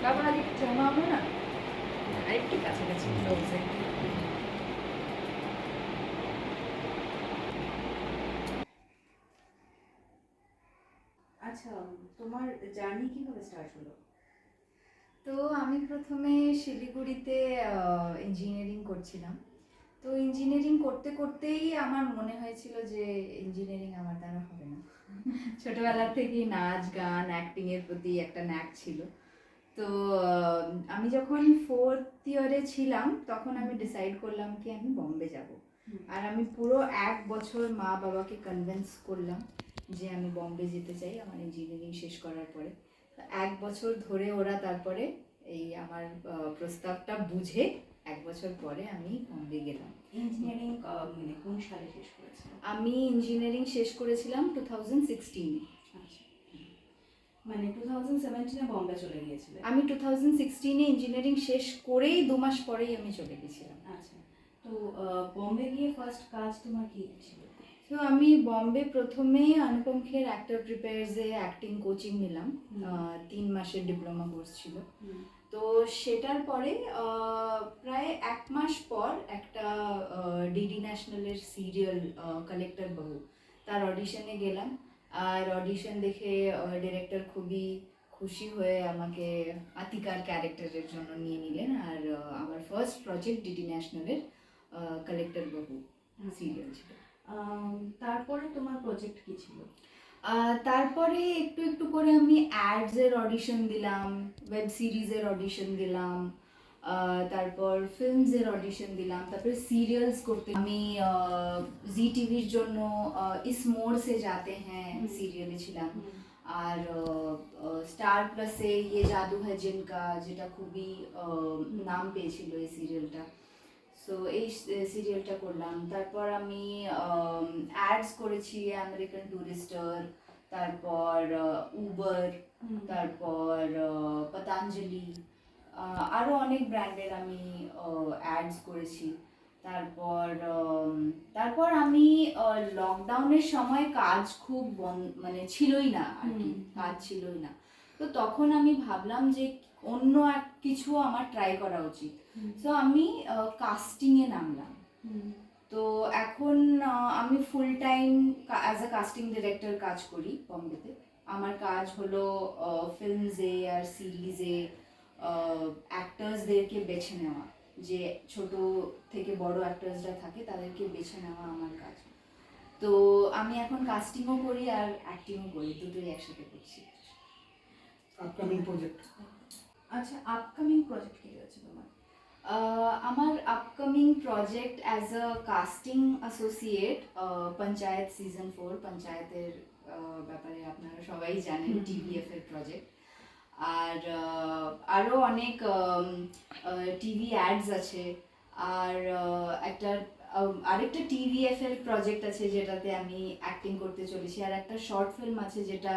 বাবা আরেকটু জমাবো না, আরেকটু কাছাকাছি ক্লোজে। আচ্ছা, তোমার জার্নি কিভাবে স্টার্ট হলো? তো আমি প্রথমে শিলিগুড়িতে ইঞ্জিনিয়ারিং করছিলাম। তো ইঞ্জিনিয়ারিং করতে করতেই আমার মনে হয়েছিল যে ইঞ্জিনিয়ারিং আমার দ্বারা হবে না। ছোটবেলা থেকেই নাচ গান অ্যাক্টিংয়ের প্রতি একটা ন্যাক ছিল। তো আমি যখন 4th ইয়ারে ছিলাম তখন আমি ডিসাইড করলাম কি আমি বম্বে যাব। আর আমি পুরো 1 বছর মা বাবাকে কনভিন্স করলাম যে আমি বম্বে যেতে চাই আমার ইঞ্জিনিয়ারিং শেষ করার পরে। 1 বছর ধরে ওরা তারপরে এই আমার প্রস্তাবটা বুঝে 1 বছর পরে আমি বম্বে গেলাম। ইঞ্জিনিয়ারিং মানে কোন সালে শেষ করেছিল? আমি ইঞ্জিনিয়ারিং শেষ করেছিলাম 2016-এ। আচ্ছা, মানে 2017-এ বম্বে চলে গিয়েছিলে? আমি 2016-এ ইঞ্জিনিয়ারিং শেষ করেই 2 মাস পরেই আমি চলে গেছিলাম। আচ্ছা, তো বম্বে গিয়ে ফার্স্ট কাজ তোমার কি ছিল? তো আমি বম্বে প্রথমে Anupam Kher actor প্রিপেয়ার্সে acting coaching নিলাম। 3 মাসের ডিপ্লোমা কোর্স ছিল। তো সেটার পরে প্রায় 1 মাস পর একটা ডিডি ন্যাশনালের সিরিয়াল কালেক্টর বাহু, তার অডিশনে গেলাম। আর অডিশন দেখে ডিরেক্টর খুবই খুশি হয়ে আমাকে আতিকার ক্যারেক্টারের জন্য নিয়ে নিলেন। আর আমার ফার্স্ট প্রজেক্ট ডিডি ন্যাশনালের কালেক্টর বাহু সিরিয়াল ছিল। তারপরে তোমার প্রজেক্ট কি ছিল? তারপরে একটু একটু করে আমি অ্যাডসের অডিশন দিলাম, ওয়েব সিরিজের অডিশন দিলাম, তারপর ফিল্মসের অডিশন দিলাম, তারপরে সিরিয়ালস করতে আমি জি টিভির জন্য ইস মোড় সে যাতে হ্যাঁ সিরিয়ালে ছিলাম। আর স্টার প্লাসে ইয়ে জাদু হ্যায় জিনকা, যেটা খুবই নাম পেয়েছিল এই সিরিয়ালটা। সো এই সিরিয়ালটা করলাম। তারপর আমি অ্যাডস করেছি আমেরিকান টুরিস্টার, তারপর উবার, তারপর পতঞ্জলি, আরও অনেক ব্র্যান্ডের আমি অ্যাডস করেছি। তারপর তারপর আমি লকডাউনের সময় কাজ খুব মানে ছিলই না আর কি, কাজ ছিলই না। তো তখন আমি ভাবলাম যে অন্য এক কিছু আমার ট্রাই করা উচিত। তো আমি কাস্টিংয়ে নামলাম। তো এখন আমি full time as a casting director কাজ করি বম্বেতে। আমার কাজ হলো ফিল্মসে আর সিরিজে অ্যাক্টার্সদেরকে বেছে নেওয়া, যে ছোট থেকে বড় অ্যাক্টার্সরা থাকে তাদেরকে বেছে নেওয়া আমার কাজ। তো আমি এখন কাস্টিংও করি আর অ্যাক্টিংও করি, দুটোই একসাথে করছি। Upcoming project? আচ্ছা, আপকামিং প্রজেক্ট কি রয়েছে তোমার? আমার upcoming project as a casting associate panchayat season 4, পঞ্চায়েতের ব্যাপারে আপনারা সবাই জানেন, টিভিএফ এর প্রজেক্ট। আর আরও অনেক টিভি অ্যাডস আছে। আর একটা আরেকটা টিভিএফ এর প্রজেক্ট আছে যেটাতে আমি অ্যাক্টিং করতে চলেছি। আর একটা শর্ট ফিল্ম আছে যেটা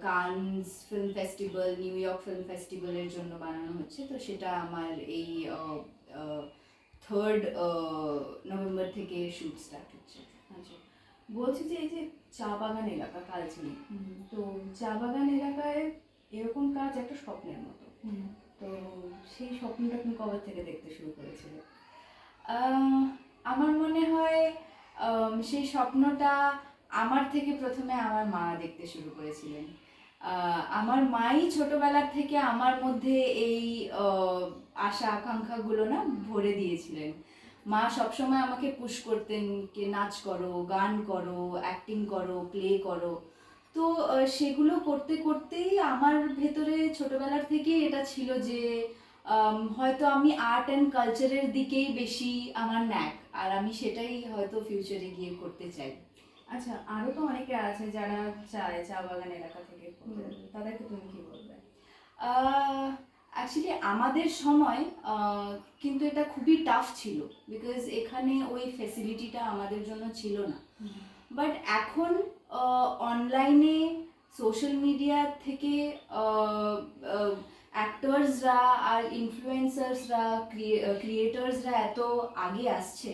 Cannes film festival, New York film ফেস্টিভ্যালের জন্য বানানো হচ্ছে। তো সেটা আমার এই 3rd নভেম্বর থেকে শ্যুট স্টার্ট হচ্ছে। আচ্ছা, বলছি যে এই যে চা বাগান এলাকা কালচিনি, তো চা বাগান এলাকায় এরকম কাজ একটা স্বপ্নের মতো। তো সেই স্বপ্নটা তুমি কবে থেকে দেখতে শুরু করেছিলে? আমার মনে হয় সেই স্বপ্নটা আমার থেকে প্রথমে আমার মা দেখতে শুরু করেছিলেন। আমার মাই ছোটবেলার থেকে আমার মধ্যে এই আশা আকাঙ্ক্ষাগুলো না ভরে দিয়েছিলেন। মা সবসময় আমাকে পুশ করতেন যে নাচ করো, গান করো, অ্যাক্টিং করো, প্লে করো। তো সেগুলো করতে করতেই আমার ভেতরে ছোটবেলার থেকেই এটা ছিল যে হয়তো আমি আর্ট অ্যান্ড কালচারের দিকেই বেশি আমার ন্যাক, আর আমি সেটাই হয়তো ফিউচারে গিয়ে করতে চাই। আচ্ছা, আরও তো অনেকে আছে যারা চায় চা বাগান এলাকা থেকে করতে, তাদেরকে তুমি কি বলবে? অ্যাকচুয়ালি আমাদের সময় কিন্তু এটা খুবই টাফ ছিল, বিকজ এখানে ওই ফেসিলিটিটা আমাদের জন্য ছিল না। বাট এখন অনলাইনে সোশ্যাল মিডিয়া থেকে অ্যাক্টার্সরা আর ইনফ্লুয়েন্সার্সরা ক্রিয়েটার্সরা এত আগে আসছে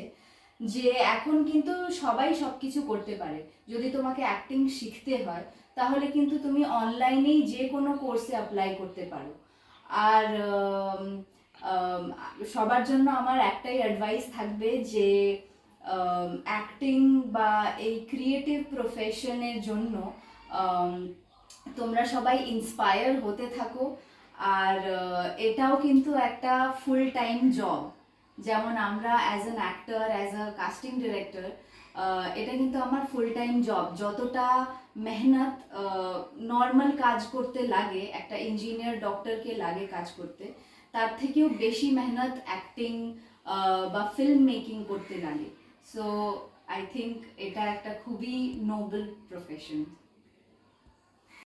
যে এখন কিন্তু সবাই সব কিছু করতে পারে। যদি তোমাকে অ্যাক্টিং শিখতে হয় তাহলে কিন্তু তুমি অনলাইনেই যে কোনো কোর্সে অ্যাপ্লাই করতে পারো। আর আম, সবার জন্য আমার একটাই অ্যাডভাইস থাকবে যে অ্যাক্টিং বা এই ক্রিয়েটিভ প্রফেশনের জন্য আম, তোমরা সবাই ইন্সপায়ার হতে থাকো। আর এটাও কিন্তু একটা ফুল টাইম জব। যেমন আমরা as an actor, as a casting director, এটা কিন্তু আমার ফুল টাইম জব। যতটা মেহনত নর্মাল কাজ করতে লাগে, একটা ইঞ্জিনিয়ার ডক্টরকে লাগে কাজ করতে, তার থেকেও বেশি মেহনত অ্যাক্টিং বা ফিল্ম মেকিং করতে লাগে। সো আই থিঙ্ক এটা একটা খুবই নোবেল প্রফেশন।